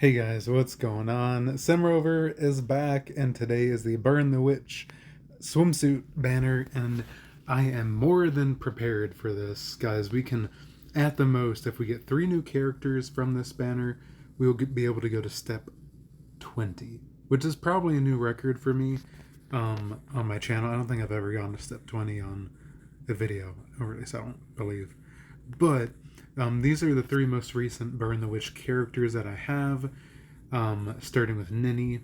Hey guys, what's going on? Simrover is back, and today is the Burn the Witch swimsuit banner, and I am more than prepared for this, guys. We can, at the most, if we get 3 new characters from this banner, we will be able to go to step 20, which is probably a new record for me on my channel. I don't think I've ever gone to step 20 on a video, or at least I don't believe. But these are the 3 most recent Burn the Witch characters that I have, starting with Ninny,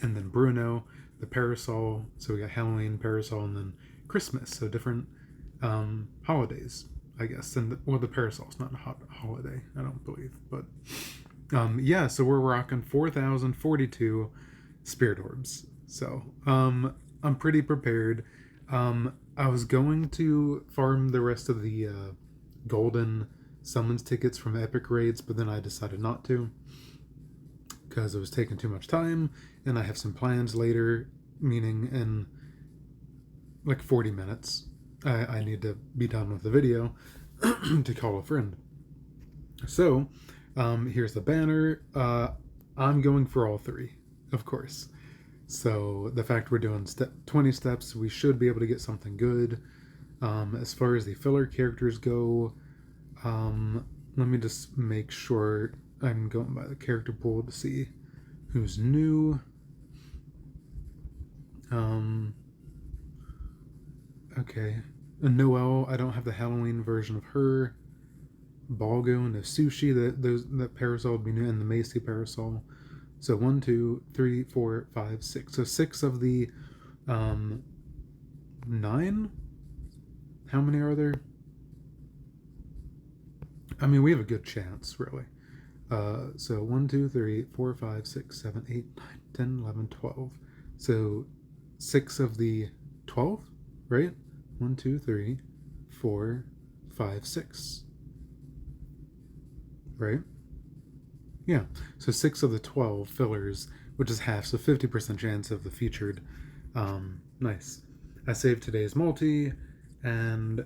and then Bruno, the Parasol. So we got Halloween, Parasol, and then Christmas. So different holidays, I guess. And the Parasol's not a holiday, I don't believe. But yeah, so we're rocking 4,042 Spirit Orbs. So I'm pretty prepared. I was going to farm the rest of the golden summons tickets from epic raids, but then I decided not to because it was taking too much time, and I have some plans later, meaning in like 40 minutes I need to be done with the video to call a friend. So here's the banner. I'm going for all 3, of course. So the fact we're doing 20 steps, we should be able to get something good. As far as the filler characters go, let me just make sure I'm going by the character pool to see who's new. Okay. Noelle, I don't have the Halloween version of her. Balgo and the Sushi, that Parasol would be new, and the Macy Parasol. So 1, 2, 3, 4, 5, 6. So 6 of the 9? How many are there? I mean, we have a good chance, really. So 1, 2, 3, 4, 5, 6, 7, 8, 9, 10, 11, 12. So 6 of the 12, right? 1, 2, 3, 4, 5, 6. Right? Yeah. So 6 of the 12 fillers, which is half, so 50% chance of the featured. Nice. I saved today's multi, and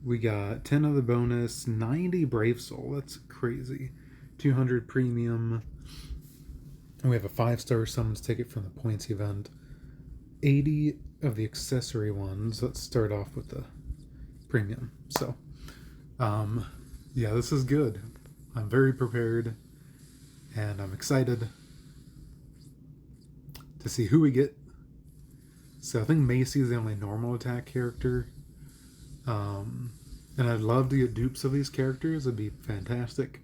we got 10 of the bonus, 90 Brave Soul. That's crazy. 200 premium. And we have a 5-star summons ticket from the points event. 80 of the accessory ones. Let's start off with the premium. So, yeah, this is good. I'm very prepared, and I'm excited to see who we get. So I think Macy is the only normal attack character. And I'd love to get dupes of these characters. It'd be fantastic.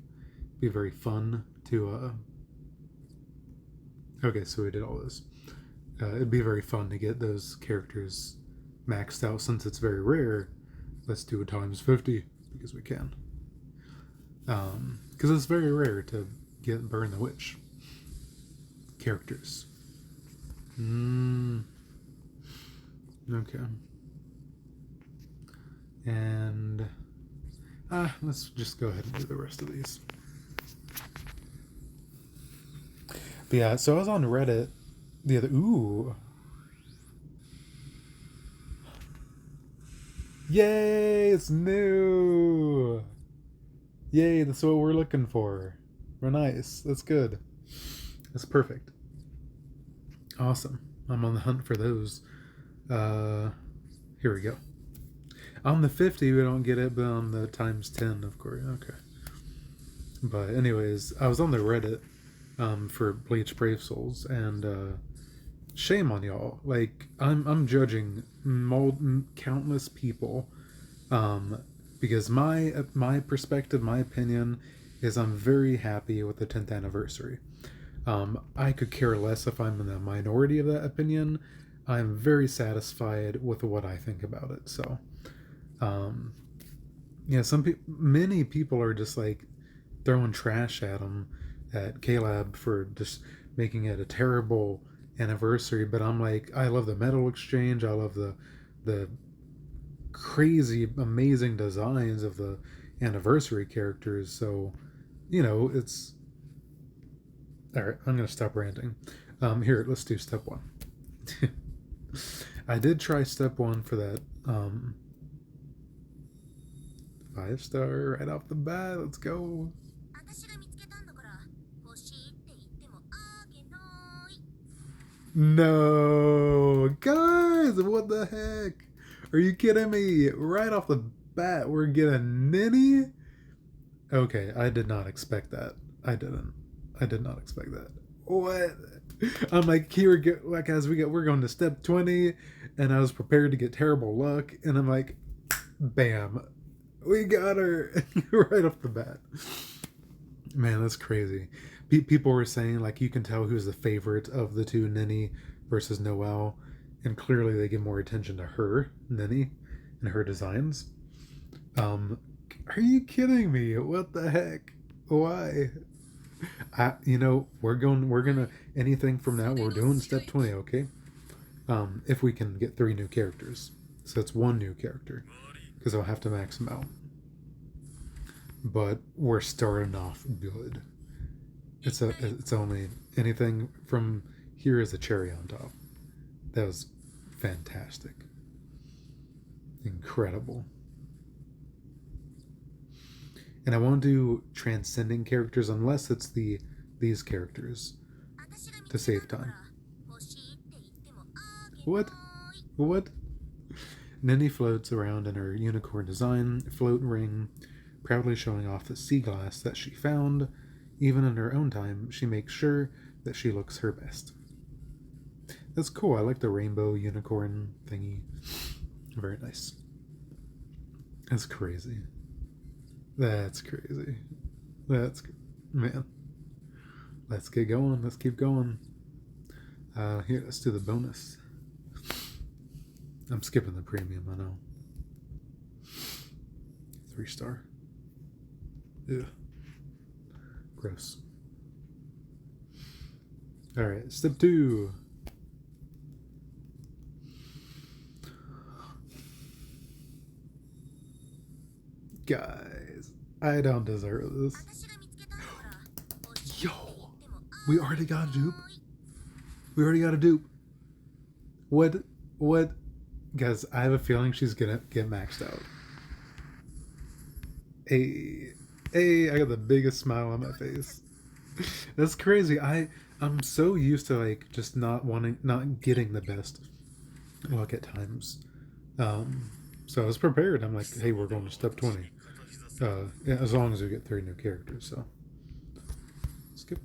It'd be very fun to okay, so we did all this. It'd be very fun to get those characters maxed out. Since it's very rare, let's do it times 50 because we can. Because it's very rare to get Burn the Witch characters. Okay. And let's just go ahead and do the rest of these. But yeah, so I was on Reddit the other. Ooh. Yay, it's new. Yay, that's what we're looking for. We're nice. That's good. That's perfect. Awesome. I'm on the hunt for those. Here we go. On the 50, we don't get it, but on the times 10, of course. Okay. But anyways, I was on the Reddit for Bleach Brave Souls, and shame on y'all. Like, I'm judging countless people because my perspective, my opinion is I'm very happy with the 10th anniversary. I could care less if I'm in the minority of that opinion. I'm very satisfied with what I think about it. So, yeah, many people are just like throwing trash at him, at Caleb, for just making it a terrible anniversary. But I'm like, I love the medal exchange. I love the crazy, amazing designs of the anniversary characters. So, you know, it's all right. I'm gonna stop ranting. Here, let's do step 1. I did try step 1 for that 5-star right off the bat. Let's go. No, guys, what the heck? Are you kidding me? Right off the bat, we're getting Ninny? Okay, I did not expect that. I didn't. I did not expect that. What? I'm like, here, like as we're going to step 20, and I was prepared to get terrible luck, and I'm like, bam, we got her right off the bat. Man, that's crazy. People were saying like you can tell who's the favorite of the two, Ninny versus Noelle, and clearly they give more attention to her, Ninny, and her designs. Um, are you kidding me? What the heck? Why? We're gonna anything from now. We're doing step 20, okay? If we can get 3 new characters, so it's 1 new character, because I'll have to max them out. But we're starting off good. It's only anything from here is a cherry on top. That was fantastic, incredible. And I won't do transcending characters unless it's these characters to save time. What? What? Ninny floats around in her unicorn design float ring, proudly showing off the sea glass that she found. Even in her own time, she makes sure that she looks her best. That's cool. I like the rainbow unicorn thingy. Very nice. That's crazy. That's crazy. Man. Let's get going. Let's keep going. Here, let's do the bonus. I'm skipping the premium, I know. 3-star. Ugh. Gross. Alright, step 2. Guys, I don't deserve this. Yo! We already got a dupe. We already got a dupe. What? Guys, I have a feeling she's gonna get maxed out. Hey, I got the biggest smile on my face. That's crazy. I'm so used to like just not getting the best luck at times. So I was prepared. I'm like, hey, we're going to step 20. Yeah, as long as we get 3 new characters. So skip.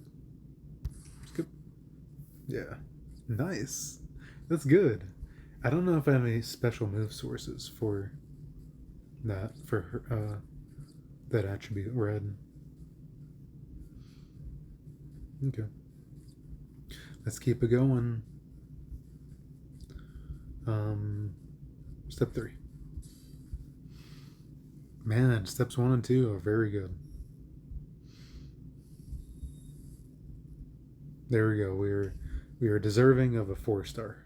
Yeah, nice. That's good. I don't know if I have any special move sources for that that attribute red. Okay. Let's keep it going. Step 3. Man, steps 1 and 2 are very good. There we go. We are deserving of a 4-star.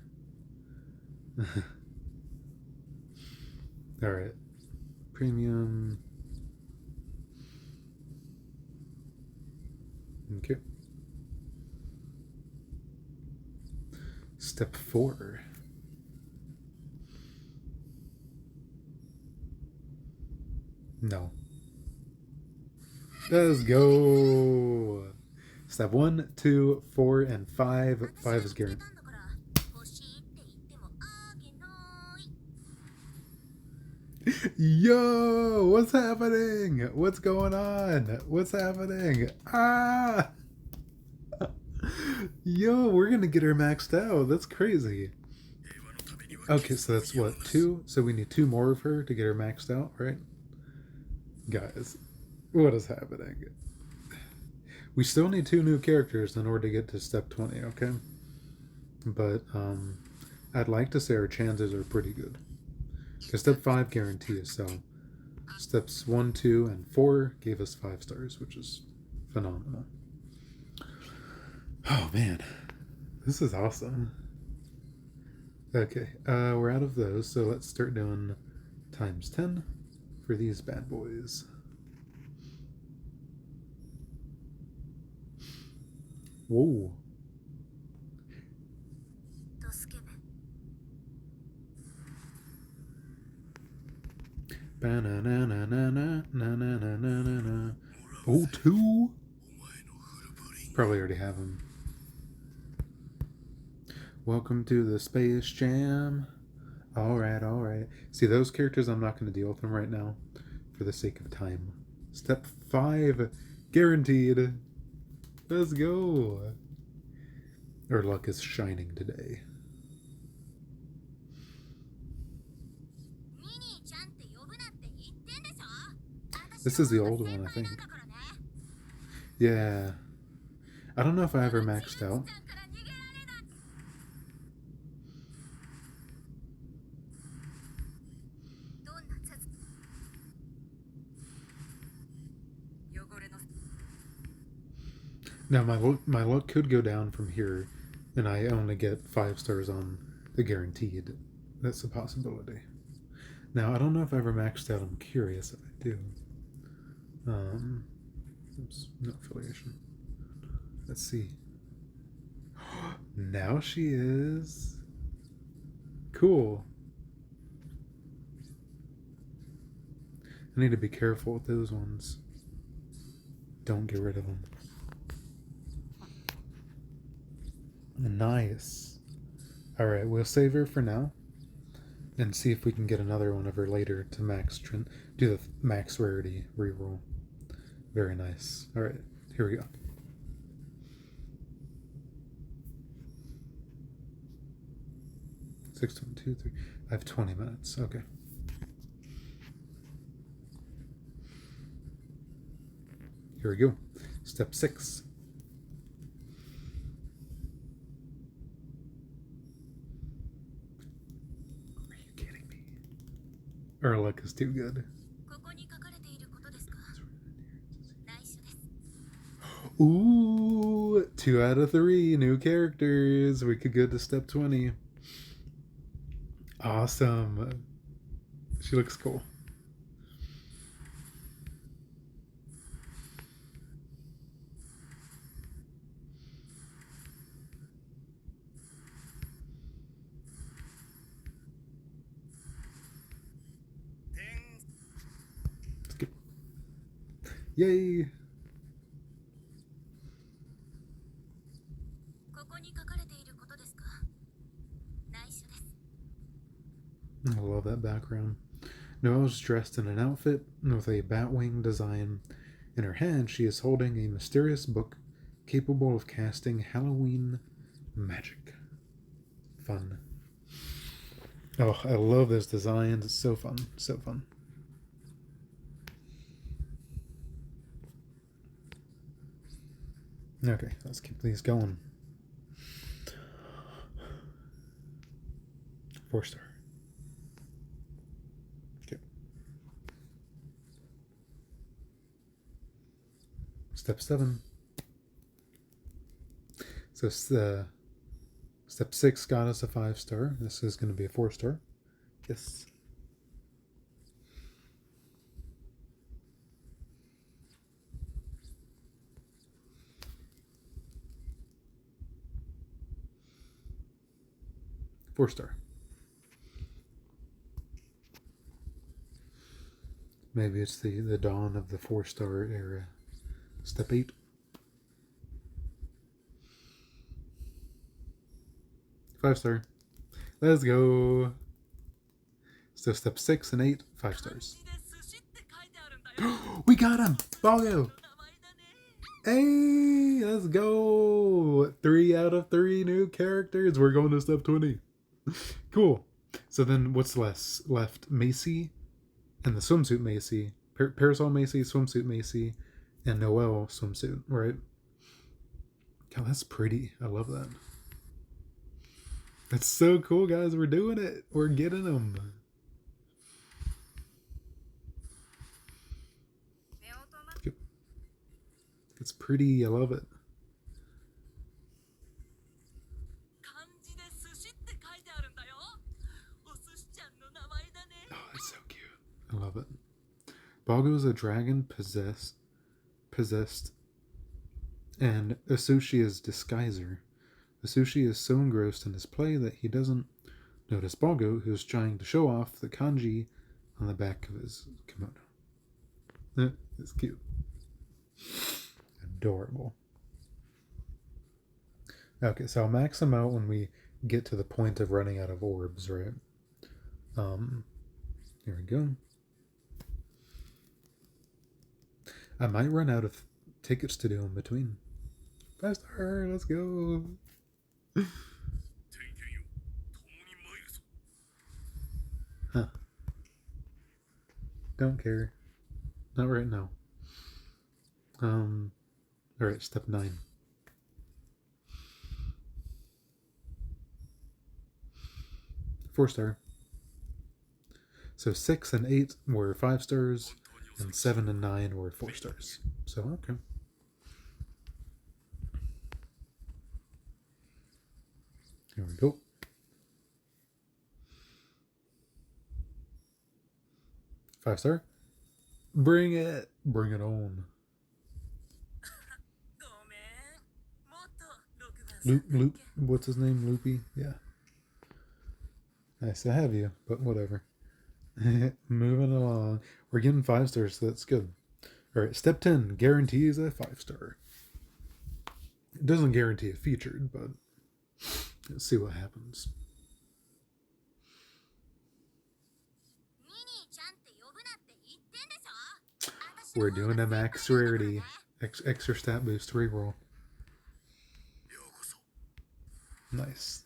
All right. Premium. Okay. Step 4. No. Let's go. Step 1, 2, 4, and 5. 5 is guaranteed. Yo, what's happening? What's going on? What's happening? Ah! Yo, we're gonna get her maxed out. That's crazy. Okay, so that's what, 2? So we need 2 more of her to get her maxed out, right? Guys, what is happening? We still need 2 new characters in order to get to step 20, okay? But I'd like to say our chances are pretty good. Because step 5 guarantees, so steps 1, 2, and 4 gave us 5 stars, which is phenomenal. Oh man, this is awesome. Okay, we're out of those, so let's start doing times 10 for these bad boys. Whoa. Oh, 2? Probably already have them. Welcome to the Space Jam. Alright, alright. See, those characters, I'm not going to deal with them right now for the sake of time. Step 5. Guaranteed. Let's go. Our luck is shining today. This is the old one, I think. Yeah. I don't know if I ever maxed out. Now my luck could go down from here, and I only get 5 stars on the guaranteed. That's a possibility. Now I don't know if I ever maxed out. I'm curious if I do. Oops, no affiliation. Let's see. Now she is. Cool. I need to be careful with those ones. Don't get rid of them. Nice. Alright, we'll save her for now. And see if we can get another one of her later to do the max rarity reroll. Very nice. Alright, here we go. Six, 2, 3. I have 20 minutes. Okay. Here we go. Step 6. Are you kidding me? Our luck is too good. Ooh, 2 out of 3 new characters. We could go to step 20. Awesome. She looks cool. Skip. Yay! I love that background. Noelle's dressed in an outfit with a batwing design. In her hand, she is holding a mysterious book capable of casting Halloween magic. Fun. Oh, I love this design. It's so fun. So fun. Okay, let's keep these going. 4 star. Okay. Step 7. So step 6 got us a 5 star. This is going to be a 4 star. Yes. Four star. Maybe it's the dawn of the 4 star era. Step 8. Five star. Let's go. So step 6 and 8, 5 stars. We got him! Bongo! Hey, let's go! 3 out of 3 new characters. We're going to step 20. Cool. So then what's left? Macy and the swimsuit Macy. Parasol Macy, swimsuit Macy, and Noelle swimsuit, right? God, that's pretty. I love that. That's so cool, guys. We're doing it. We're getting them. It's pretty. I love it. Oh, it's so cute. I love it. Bago is a dragon possessed, and Asushi is disguiser. Asushi is so engrossed in his play that he doesn't notice Bago, who's trying to show off the kanji on the back of his kimono. It's cute. Adorable. Okay, so I'll max them out when we get to the point of running out of orbs, right? Here we go. I might run out of tickets to do in between. 5-star, let's go. Huh. Don't care. Not right now. Alright, step 9. Four-star. So 6 and 8 were 5 stars, and 7 and 9 were 4 stars. So, okay. Here we go. 5-star. Bring it. Bring it on. Loop. What's his name? Loopy? Yeah. Nice to have you, but whatever. Moving along. We're getting 5 stars, so that's good. Alright, step 10 guarantees a 5-star. It doesn't guarantee a featured, but let's see what happens. We're doing a max rarity. Extra stat boost reroll. Nice.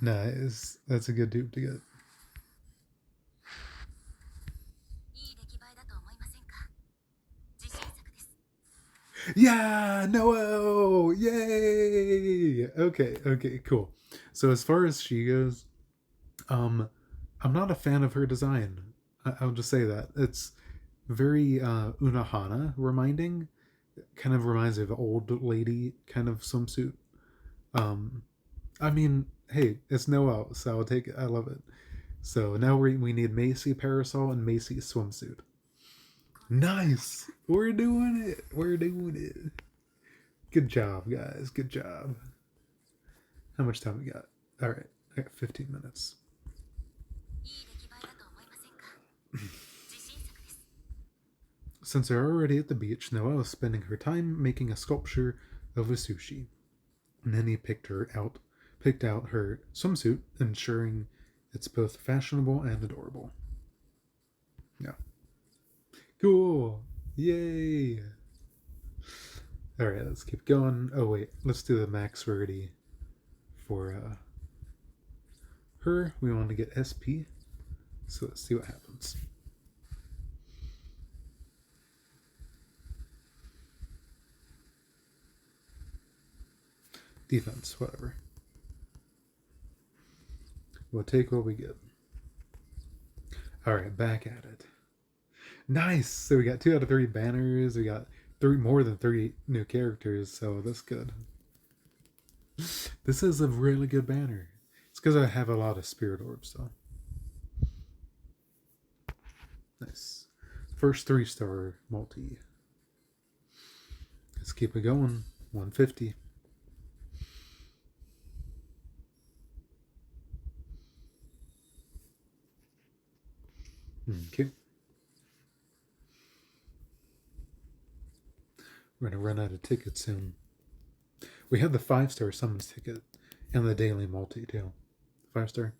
Nice. That's a good dupe to get. Yeah, no, yay. Okay, cool. So as far as she goes, I'm not a fan of her design. I'll just say that it's very Unohana reminding. Kind of reminds me of an old lady kind of swimsuit. I mean, hey, it's Noel, so I'll take it. I love it. So now we need Macy parasol and Macy swimsuit. Nice. We're doing it. We're doing it. Good job, guys. Good job. How much time we got? All right, I got 15 minutes. Since they're already at the beach, Noelle is spending her time making a sculpture of a sushi. And then he picked out her swimsuit, ensuring it's both fashionable and adorable. Yeah. Cool. Yay. Alright, let's keep going. Oh wait, let's do the max rarity for her. We want to get SP. So let's see what happens. Defense, whatever. We'll take what we get. Alright, back at it. Nice! So we got 2 out of 3 banners. We got more than 3 new characters, so that's good. This is a really good banner. It's because I have a lot of spirit orbs, though. Nice. First 3-star multi. Let's keep it going. 150. Okay. We're going to run out of tickets soon. We have the 5-star summons ticket and the daily multi too. 5-star?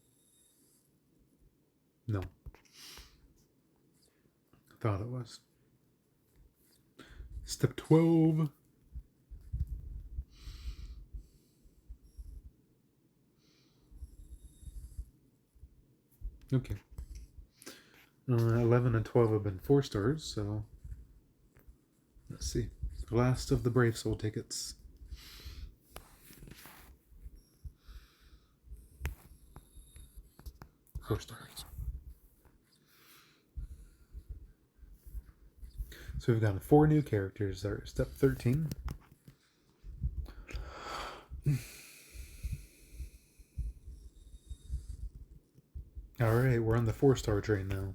No. I thought it was. Step 12. Okay. 11 and 12 have been 4 stars, so let's see. The last of the Brave Soul tickets. Four stars. So we've got 4 new characters. There, step 13. Alright, we're on the 4-star train now.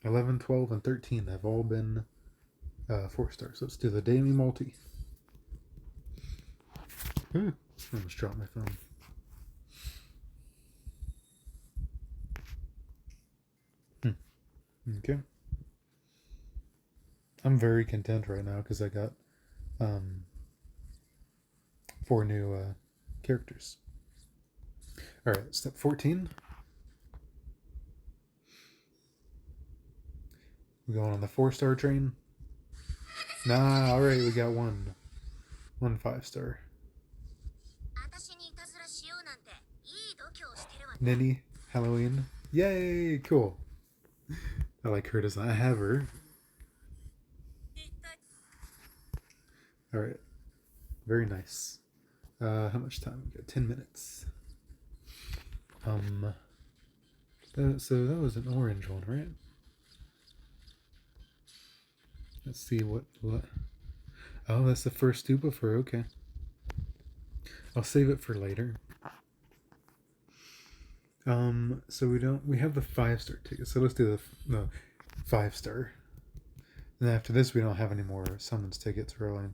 11, 12, and 13 have all been 4 stars. Let's do the daily multi. I almost dropped my phone. Okay. I'm very content right now because I got um, 4 new characters. All right, step 14. We're going on the 4-star train. Nah, all right, we got one 5-star. Nini, Halloween. Yay, cool. I like her design. I have her. All right, very nice. How much time? We got 10 minutes. So that was an orange one, right? Let's see what. Oh, that's the first stupa for. Okay, I'll save it for later. So we have the 5-star ticket. So let's do the 5-star. And after this, we don't have any more summons tickets, really.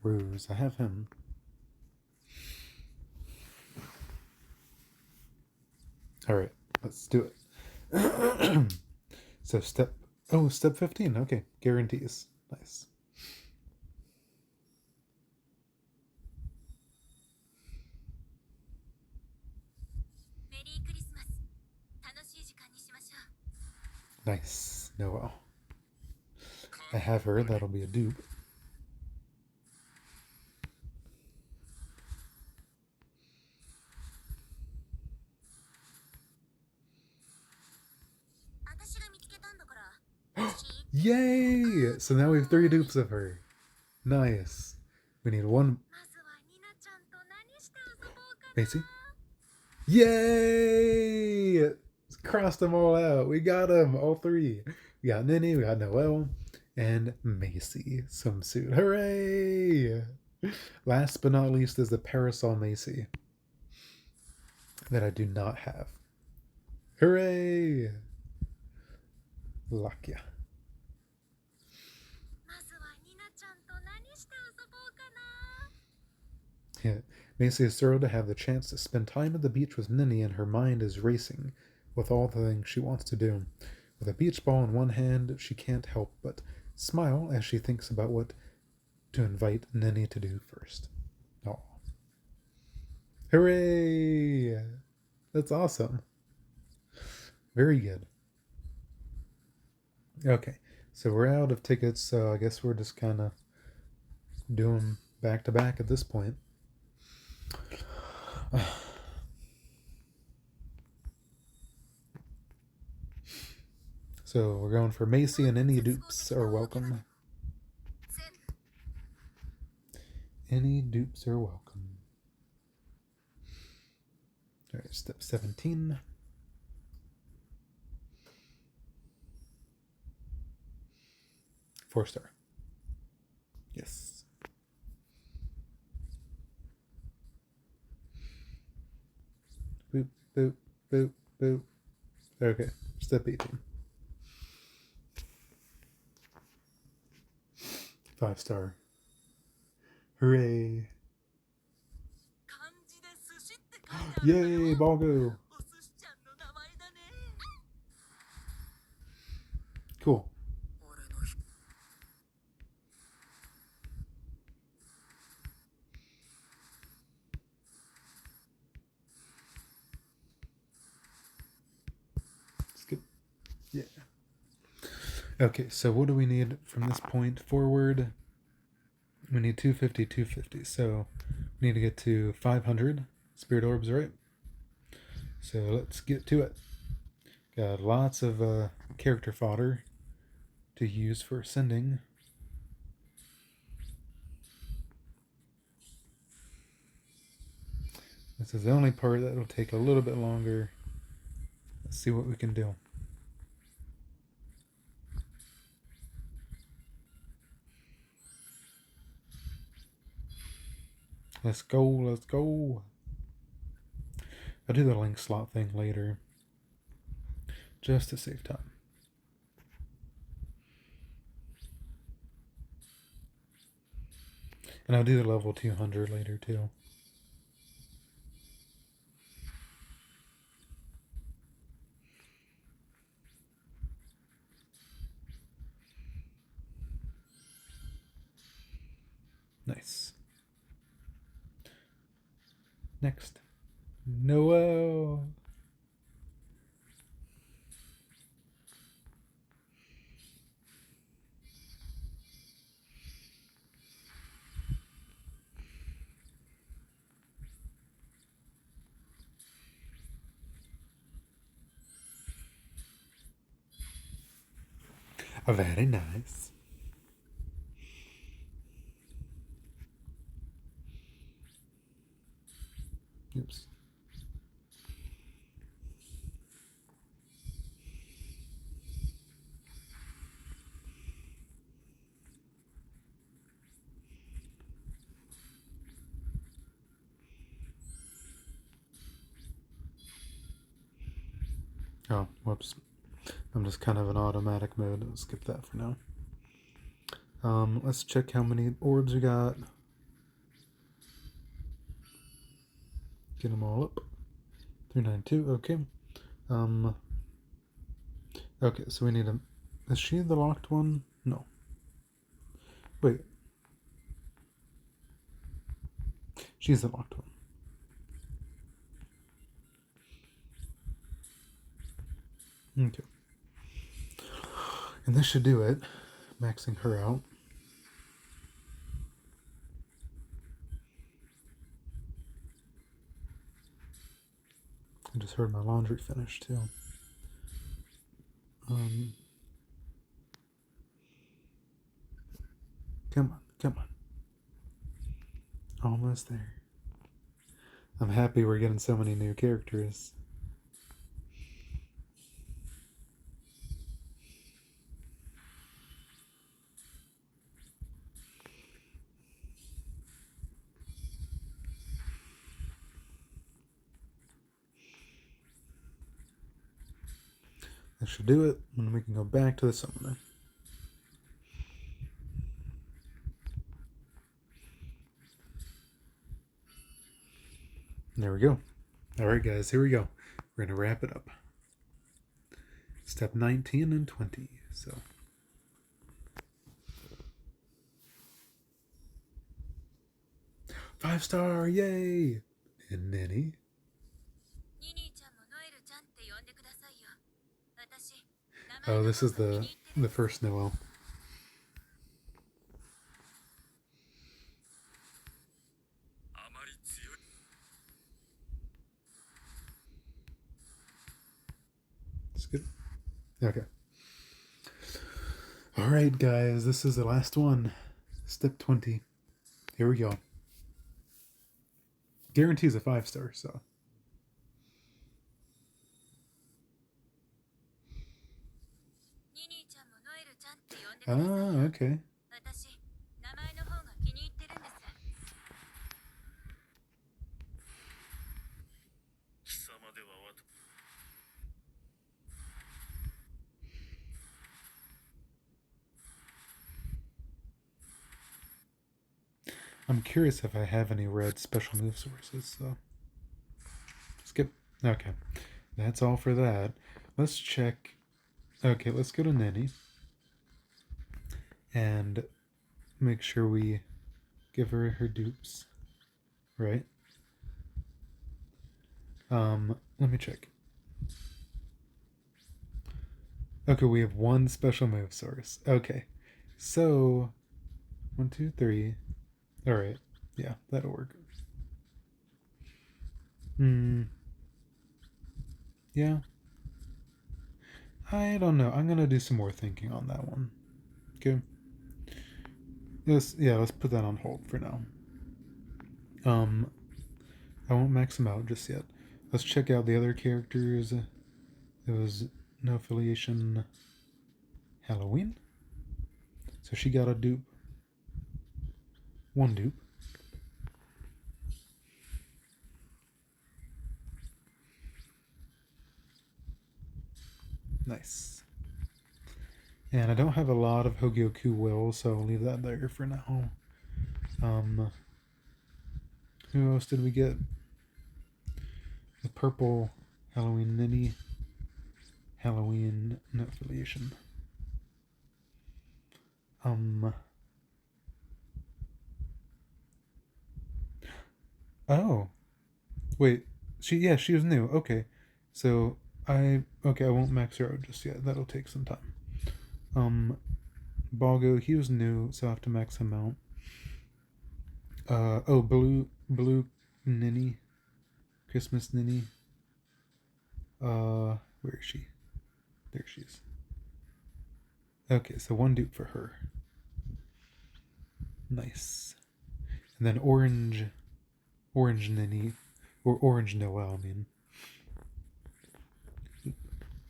Ruse, I have him. All right, let's do it. So step 15. Okay, guarantees. Nice. Nice. Noel. I have her. That'll be a dupe. Yay! So now we have 3 dupes of her. Nice. We need one. Macy? Yay! Crossed them all out. We got them, all 3. We got Nini, we got Noelle, and Macy Swimsuit. Hooray! Last but not least is the Parasol Macy that I do not have. Hooray! Lakia. Yeah. Macy is thrilled to have the chance to spend time at the beach with Nini, and her mind is racing with all the things she wants to do. With a beach ball in one hand, she can't help but smile as she thinks about what to invite Nini to do first. Oh. Hooray! That's awesome. Very good. Okay, so we're out of tickets, so I guess we're just kind of doing back to back at this point. So we're going for Macy, and any dupes are welcome. Any dupes are welcome. All right, step 17. Four-star. Yes. Boop, boop, boop, boop. Okay, step 18. 5-star. Hooray. Yay, Balgo. Cool. Skip. Yeah. Okay, so what do we need from this point forward? We need 250, 250. So we need to get to 500 spirit orbs, right? So let's get to it. Got lots of character fodder to use for ascending. This is the only part that will take a little bit longer. Let's see what we can do. Let's go, let's go. I'll do the link slot thing later, just to save time. And I'll do the level 200 later too. Nice. Next. Noah. Very nice. Oops. Oh, whoops. I'm just kind of in automatic mode. I'll skip that for now. Let's check how many orbs we got. Get them all up. 392, okay. Okay, so we need a... Is she the locked one? No. Wait. She's the locked one. Okay. And this should do it. Maxing her out. I just heard my laundry finish too. Come on, come on. Almost there. I'm happy we're getting so many new characters. That should do it, and we can go back to the summoner. There we go. Alright guys, here we go. We're going to wrap it up. Step 19 and 20. So 5-star, yay! And Nenny. Oh, this is the first Noel. It's good. Okay. Alright guys, this is the last one. Step 20. Here we go. Guarantees a 5-star, so. Ah, okay. I'm curious if I have any red special move sources, so. Skip. Okay. That's all for that. Let's check. Okay, let's go to Nenny. And make sure we give her her dupes. Right? Let me check. Okay, we have one special move source. Okay. So 1, 2, 3. Alright. Yeah, that'll work. Yeah. I don't know. I'm gonna do some more thinking on that one. Okay. Let's put that on hold for now. I won't max them out just yet. Let's check out the other characters. There was no affiliation Halloween. So she got a dupe. One dupe. Nice. And I don't have a lot of Hogyoku will, so I'll leave that there for now. Who else did we get? The purple Halloween Ninny. Halloween no affiliation. Oh. Wait. She was new. Okay. So I won't max her out just yet. That'll take some time. Balgo, he was new, so I have to max him out. Blue Ninny. Christmas Ninny. Where is she? There she is. Okay, so one dupe for her. Nice. And then Orange Ninny. Or Orange Noel, I mean. Boop,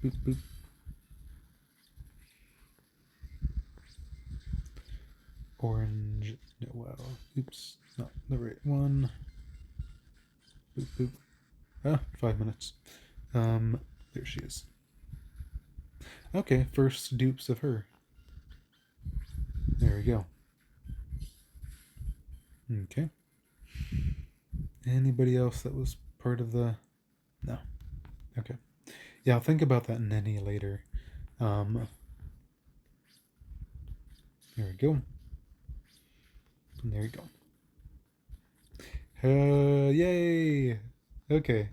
boop, boop. Orange Noel. Oops, not the right one. Boop, boop. Ah, 5 minutes. There she is. Okay, first dupes of her. There we go. Okay. Anybody else that was part of the... No. Okay. Yeah, I'll think about that Nenny later. There we go. And there you go. Yay! Okay.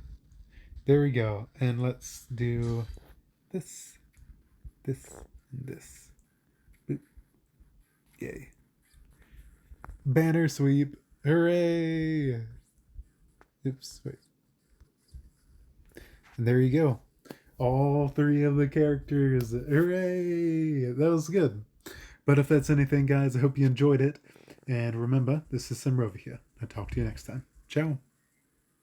There we go. And let's do this, and this. Boop. Yay. Banner sweep. Hooray! Oops, wait. And there you go. All 3 of the characters. Hooray! That was good. But if that's anything, guys, I hope you enjoyed it. And remember, this is Simrovia. I'll talk to you next time. Ciao.